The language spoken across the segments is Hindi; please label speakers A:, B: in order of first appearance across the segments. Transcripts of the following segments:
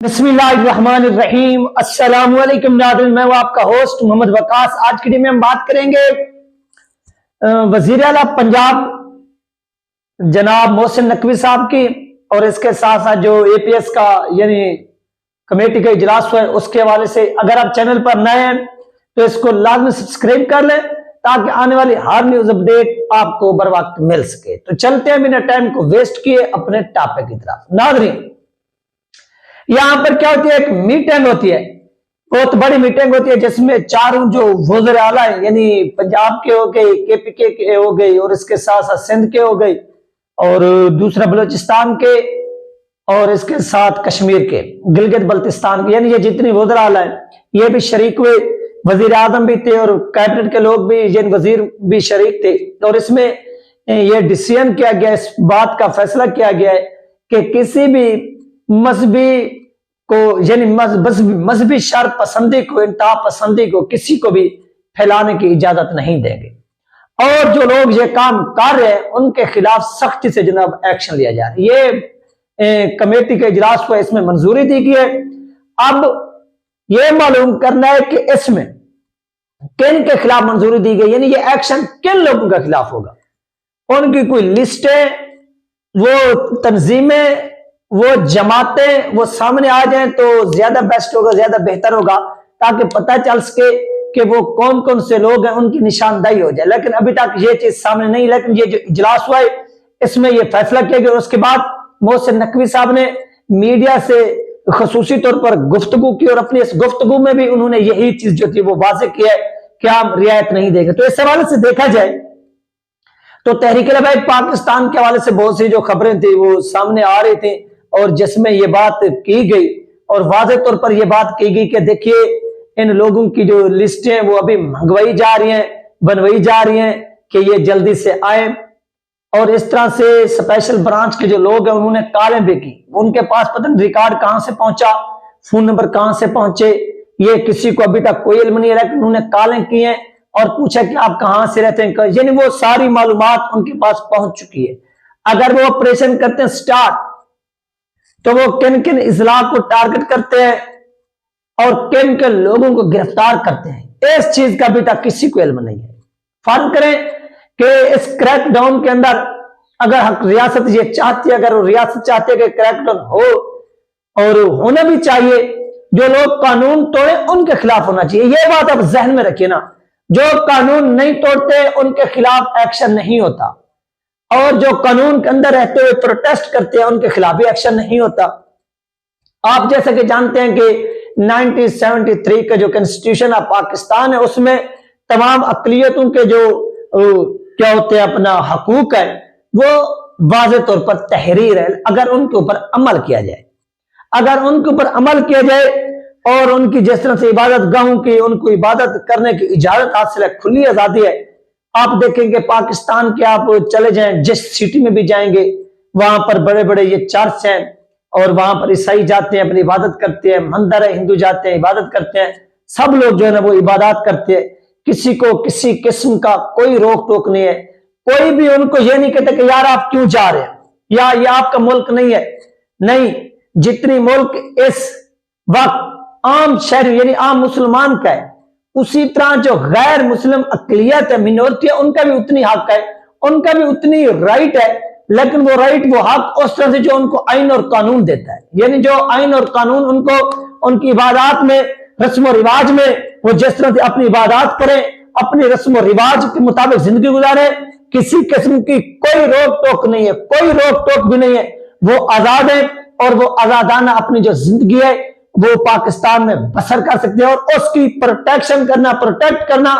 A: बिस्मिल्लाहिर्रहमानिर्रहीम। अस्सलाम वालेकुम नाज़रीन, मैं हूं आपका होस्ट मोहम्मद वकास। आज की वीडियो में हम बात करेंगे वजीर आला पंजाब जनाब मोहसिन नकवी साहब की, और इसके साथ साथ जो एपीएस का यानी कमेटी का इजलास हुआ है उसके हवाले से। अगर आप चैनल पर नए हैं तो इसको लाजमी सब्सक्राइब कर लें ताकि आने वाली हर न्यूज अपडेट आपको बर वक्त मिल सके। तो चलते हैं बिना टाइम को वेस्ट किए अपने टॉपिक की तरफ। नाज़रीन, यहां पर क्या होती है, एक मीटिंग होती है, बहुत बड़ी मीटिंग होती है जिसमें चारों जो वज़ीर आला है यानी पंजाब के हो गए, केपीके के हो गई, और इसके साथ साथ सिंध के हो गई, और दूसरा बलूचिस्तान के, और इसके साथ कश्मीर के, गिलगित बल्तिस्तान के, यानी ये जितनी वज़ीर आला है ये भी शरीक हुए। वजीर आजम भी थे और कैबिनेट के लोग भी, यानी वजीर भी शरीक थे। और इसमें यह डिसीजन किया गया, इस बात का फैसला किया गया है कि किसी भी मजहबी को यानी मजहबी शर पसंदी को, इंतहा पसंदी को किसी को भी फैलाने की इजाजत नहीं देंगे, और जो लोग ये काम कर रहे हैं उनके खिलाफ सख्ती से जनाब एक्शन लिया जा रहा है। ये कमेटी का इजलास हुआ, इसमें मंजूरी दी गई है। अब ये मालूम करना है कि इसमें किन के खिलाफ मंजूरी दी गई, यानी ये एक्शन किन लोगों के खिलाफ होगा। उनकी कोई लिस्ट है, वो तंजीमें, वो जमातें वो सामने आ जाएं तो ज्यादा बेस्ट होगा, ज्यादा बेहतर होगा, ताकि पता चल सके कि वो कौन कौन से लोग हैं, उनकी निशानदाही हो जाए। लेकिन अभी तक ये चीज सामने नहीं। लेकिन ये जो इजलास हुआ है इसमें ये फैसला किया गया। उसके बाद मोहसिन नकवी साहब ने मीडिया से खसूसी तौर पर गुफ्तगू की, और अपनी इस गुफ्तगू में भी उन्होंने यही चीज जो थी वो वाज़ेह किया है कि हम रियायत नहीं देंगे। तो इस हवाले से देखा जाए तो तहरीक-ए-लिबाद पाकिस्तान के हवाले से बहुत सी जो खबरें थी वो सामने आ रही थी, और जिसमें ये बात की गई, और वाज़ेह तौर पर यह बात की गई कि देखिए इन लोगों की जो लिस्टें वो अभी मंगवाई जा रही हैं, बनवाई जा रही हैं कि ये जल्दी से आए। और इस तरह से स्पेशल ब्रांच के जो लोग हैं उन्होंने कॉलें भी की, उनके पास पता नहीं रिकॉर्ड कहां से पहुंचा, फोन नंबर कहां से पहुंचे, ये किसी को अभी तक कोई इल्म नहीं है। लेकिन उन्होंने कॉलें की हैं और पूछा कि आप कहां से रहते हैं, यानी वो सारी मालूमात उनके पास पहुंच चुकी है। अगर वो ऑपरेशन करते हैं स्टार्ट, तो वो किन किन इजलाम को टारगेट करते हैं और किन किन लोगों को गिरफ्तार करते हैं, इस चीज का अभी तक किसी को इल्म नहीं है। फर्क करें कि इस क्रैकडाउन के अंदर अगर रियासत ये चाहती है, अगर रियासत चाहती है कि क्रैकडाउन हो, और होना भी चाहिए, जो लोग कानून तोड़े उनके खिलाफ होना चाहिए। ये बात आप जहन में रखिए ना, जो कानून नहीं तोड़ते उनके खिलाफ एक्शन नहीं होता, और जो कानून के अंदर रहते हुए प्रोटेस्ट करते हैं उनके खिलाफ भी एक्शन नहीं होता। आप जैसे कि जानते हैं कि 1973 का जो कॉन्स्टिट्यूशन ऑफ पाकिस्तान है उसमें तमाम अकलियतों के जो क्या होते हैं अपना हकूक है वो वाज़ेह तौर पर तहरीर है, अगर उनके ऊपर अमल किया जाए, अगर उनके ऊपर अमल किया जाए और उनकी जिस तरह से इबादत गाहों की, उनको इबादत करने की इजाजत हासिल है, खुली आजादी है। आप देखेंगे पाकिस्तान के, आप चले जाएं जिस सिटी में भी जाएंगे वहां पर बड़े बड़े ये चर्च हैं, और वहां पर ईसाई जाते हैं अपनी इबादत करते हैं, मंदिर है हिंदू जाते हैं इबादत करते हैं, सब लोग जो है ना वो इबादत करते हैं। किसी को किसी किस्म का कोई रोक टोक नहीं है, कोई भी उनको ये नहीं कहते कि यार आप क्यों जा रहे हैं, या ये आपका मुल्क नहीं है। नहीं, जितनी मुल्क इस वक्त आम शहरी यानी आम मुसलमान का है, उसी तरह जो गैर मुस्लिम अकलियत है, मिनोरिटी है, उनका भी उतनी हक है, उनका भी उतनी राइट है। लेकिन वो राइट वो हक उस तरह से जो उनको आइन और कानून देता है, यानी जो आइन और कानून उनको उनकी इबादत में, रस्म और रिवाज में, वो जिस तरह से अपनी इबादत करें, अपनी रस्म और रिवाज के मुताबिक जिंदगी गुजारे, किसी किस्म की कोई रोक टोक नहीं है, कोई रोक टोक भी नहीं है। वो आजाद है और वो आजादाना अपनी जो जिंदगी है वो पाकिस्तान में बसर कर सकते हैं, और उसकी प्रोटेक्शन करना, प्रोटेक्ट करना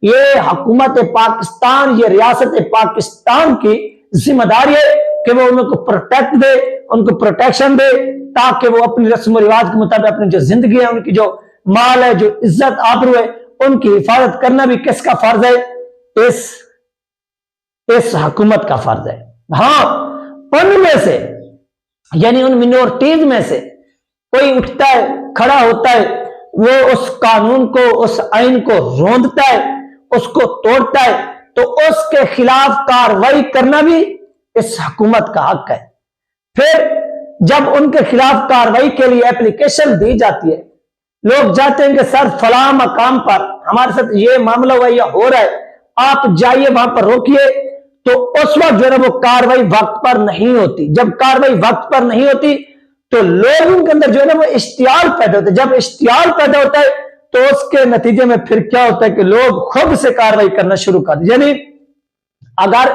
A: ये हुकूमत पाकिस्तान, ये रियासत पाकिस्तान की जिम्मेदारी है कि वो उनको प्रोटेक्ट दे, उनको प्रोटेक्शन दे, ताकि वो अपनी रस्म रिवाज के मुताबिक अपनी जो जिंदगी है, उनकी जो माल है, जो इज्जत आबरू है, उनकी हिफाजत करना भी किसका फर्ज है, इस हुकूमत का फर्ज है। हाँ, उनमें से यानी उन मिनोरिटीज में से कोई उठता है, खड़ा होता है, वो उस कानून को, उस आइन को रोंदता है, उसको तोड़ता है, तो उसके खिलाफ कार्रवाई करना भी इस हुकूमत का हक है। फिर जब उनके खिलाफ कार्रवाई के लिए एप्लीकेशन दी जाती है, लोग जाते हैं कि सर फलां मकाम पर हमारे साथ ये मामला हुआ या हो रहा है, आप जाइए वहां पर रोकिए, तो उस वक्त जो है ना वो कार्रवाई वक्त पर नहीं होती। जब कार्रवाई वक्त पर नहीं होती तो लोगों के अंदर जो है ना वो इश्तियाल पैदा होता है। जब इश्तियाल पैदा होता है तो उसके नतीजे में फिर क्या होता है कि लोग खुद से कार्रवाई करना शुरू कर देते। यानी अगर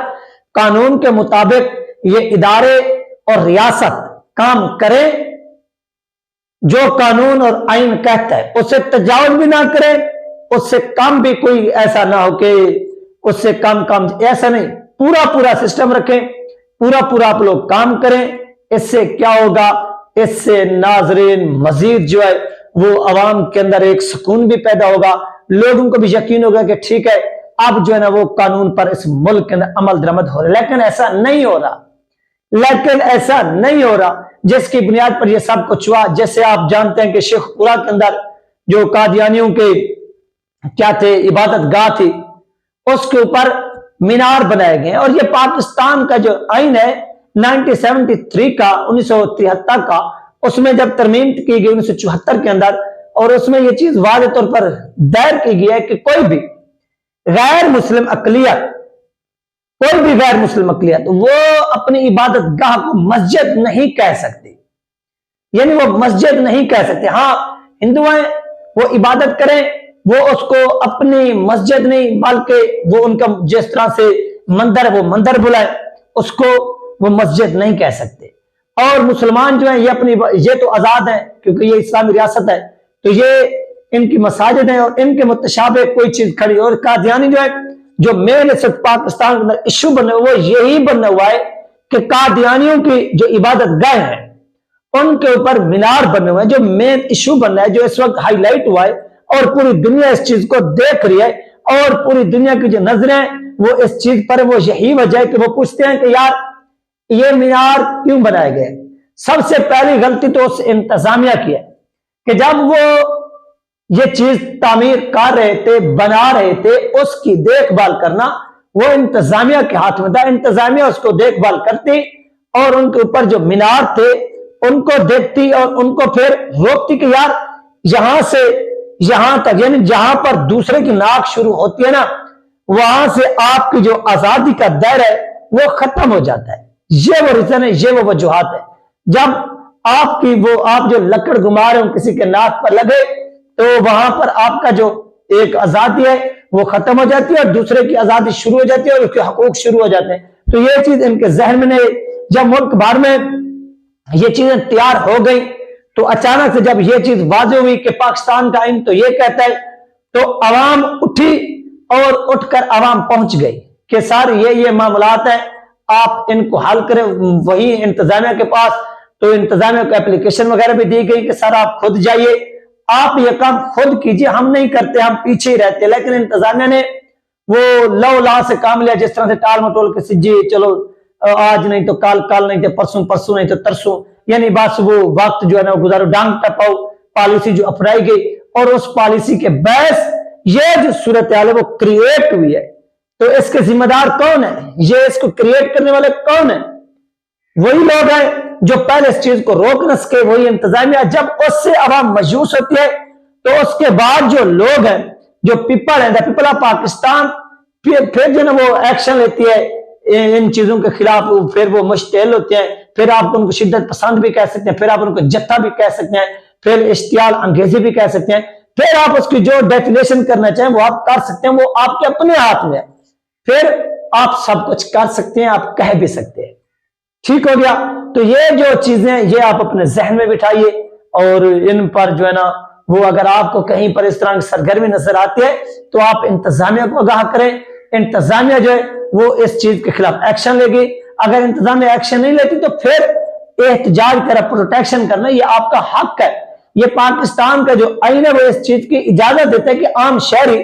A: कानून के मुताबिक ये इदारे और रियासत काम करें, जो कानून और आइन कहता है उससे तजावुज भी ना करें, उससे कम भी कोई ऐसा ना हो कि उससे कम काम, ऐसा नहीं, पूरा पूरा सिस्टम रखें, पूरा पूरा आप लोग काम करें। इससे क्या होगा, इससे नाजरीन मजीद जो है वो अवाम के अंदर एक सुकून भी पैदा होगा, लोगों को भी यकीन होगा कि ठीक है अब जो है ना वो कानून पर इस मुल्क के अंदर अमल दरामद हो रहा है। लेकिन ऐसा नहीं हो रहा, लेकिन ऐसा नहीं हो रहा, जिसकी बुनियाद पर यह सब कुछ हुआ। जैसे आप जानते हैं कि शेखपुरा के अंदर जो कादियानियों के क्या थे, इबादत गाह थी, उसके ऊपर मीनार बनाए गए और ये पाकिस्तान का जो आइन है 1973 का, 1973 का, उसमें जब तरमीम की गई 1974 के अंदर, और उसमें यह चीज वाज़ेह तौर पर दायर की गई है कि कोई भी गैर मुस्लिम अकलियत, कोई भी गैर मुस्लिम अकलियत वो अपनी इबादत गाह को मस्जिद नहीं कह सकती, यानी वो मस्जिद नहीं कह सकते। हाँ, हिंदू हैं वो इबादत करें, वो उसको अपनी मस्जिद नहीं बल्कि वो उनका जिस तरह से मंदिर है वो मंदिर बुलाए, उसको वो मस्जिद नहीं कह सकते। और मुसलमान जो है ये अपनी, ये तो आजाद है क्योंकि ये इस्लामी रियासत है, तो ये इनकी मसाजिद है और इनके मुतशाबे कोई चीज खड़ी। और कादियानी जो है, जो मेन सिर्फ पाकिस्तान के अंदर इशू बने वो यही बना हुआ है कि कादियानियों की जो इबादत गाह है उनके ऊपर मीनार बने हुए हैं, जो मेन इशू बन रहा है, जो इस वक्त हाईलाइट हुआ है और पूरी दुनिया इस चीज को देख रही है और पूरी दुनिया की जो नजरें वो इस चीज पर, वो यही वजह है कि वो पूछते हैं कि यार ये मीनार क्यों बनाए गए। सबसे पहली गलती तो उस इंतजामिया की है कि जब वो ये चीज तामीर कर रहे थे, बना रहे थे, उसकी देखभाल करना वो इंतजामिया के हाथ में था। इंतजामिया उसको देखभाल करती और उनके ऊपर जो मीनार थे उनको देखती और उनको फिर रोकती कि यार यहां से यहां तक, यानी जहां पर दूसरे की नाक शुरू होती है ना, वहां से आपकी जो आजादी का दर है वो खत्म हो जाता है। ये वो रीजन है, ये वो वजूहात है। जब आपकी वो, आप जो लकड़ घुमा रहे हो किसी के नाक पर लगे, तो वहां पर आपका जो एक आजादी है वो खत्म हो जाती है और दूसरे की आजादी शुरू हो जाती है और उसके हकूक शुरू हो जाते हैं। तो ये चीज इनके जहन में नहीं। जब मुल्क भर में ये चीजें तैयार हो गई तो अचानक से जब ये चीज वाज़ेह हुई कि पाकिस्तान का आइन तो ये कहता है, तो अवाम उठी और उठकर अवाम पहुंच गई कि सर ये मामलात है, आप इनको हल करें। वही इंतजामिया के पास, तो इंतजामिया को एप्लीकेशन वगैरह भी दी गई कि सर आप खुद जाइए, आप ये काम खुद कीजिए, हम नहीं करते, हम पीछे ही रहते। लेकिन इंतजामिया ने वो लौ ला से काम लिया, जिस तरह से टाल मटोल के जी चलो आज नहीं तो कल, कल नहीं तो परसों, परसों नहीं तो तरसों, यानी बस वो वक्त जो है ना वो गुजारो, डांग टपाओ पॉलिसी जो अपनाई गई और उस पॉलिसी के बहस ये जो सूरत हाल है वो क्रिएट हुई है। तो इसके जिम्मेदार कौन है, ये इसको क्रिएट करने वाले कौन है? वही लोग हैं जो पहले इस चीज को रोक न सके, वही इंतजामिया। जब उससे अवाम मजबूत होती है तो उसके बाद जो लोग हैं, जो पीपल है, द पीपल ऑफ पाकिस्तान, फिर जो ना वो एक्शन लेती है इन चीजों के खिलाफ। फिर वो मुश्तिल होते हैं, फिर आप उनको शिद्दत पसंद भी कह सकते हैं, फिर आप उनको जत्था भी कह सकते हैं, फिर इश्तियाल अंगेजी भी कह सकते हैं, फिर आप उसकी जो डेफिनेशन करना चाहें वो आप कर सकते हैं, वो आपके अपने हाथ में है। फिर आप सब कुछ कर सकते हैं, आप कह भी सकते हैं। ठीक हो गया? तो ये जो चीजें ये आप अपने जहन में बिठाइए और इन पर जो है ना वो, अगर आपको कहीं पर इस तरह की सरगर्मी नजर आती है तो आप इंतजामिया को आगाह करें। इंतजामिया जो है वो इस चीज के खिलाफ एक्शन लेगी। अगर इंतजामिया एक्शन नहीं लेती तो फिर एहतजाज कर, प्रोटेक्शन करना ये आपका हक है। ये पाकिस्तान का जो आईन है वो इस चीज की इजाजत देता है कि आम शहरी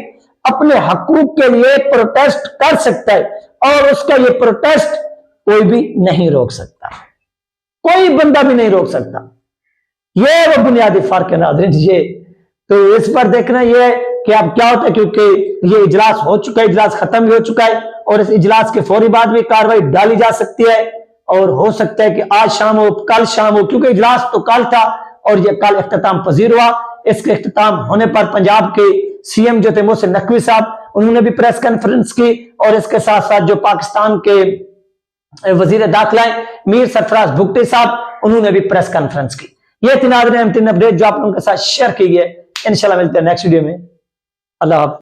A: अपने हकूक के लिए प्रोटेस्ट कर सकता है और उसका ये प्रोटेस्ट कोई भी नहीं रोक सकता, कोई बंदा भी नहीं रोक सकता। ये वो बुनियादी फर्क है नाज़रीन। ये तो इस पर देखना ये है कि अब क्या होता है, क्योंकि ये इजलास हो चुका है, इजलास खत्म भी हो चुका है और इस इजलास के फौरी बाद भी कार्रवाई डाली जा सकती है और हो सकता है कि आज शाम हो, कल शाम हो, क्योंकि इजलास तो कल था और ये कल इख्तिताम पजीर हुआ। इसके इख्तिताम होने पर पंजाब के सीएम जो थे मोहसिन नकवी साहब, उन्होंने भी प्रेस कॉन्फ्रेंस की, और इसके साथ साथ जो पाकिस्तान के वजीर दाखिला मीर सरफराज भुगटी साहब, उन्होंने भी प्रेस कॉन्फ्रेंस की। ये थी नाज़रीन 3 अपडेट जो आप लोगों के साथ शेयर की गई है। इंशाल्लाह मिलते हैं नेक्स्ट वीडियो में। अल्लाह हाफ़िज़।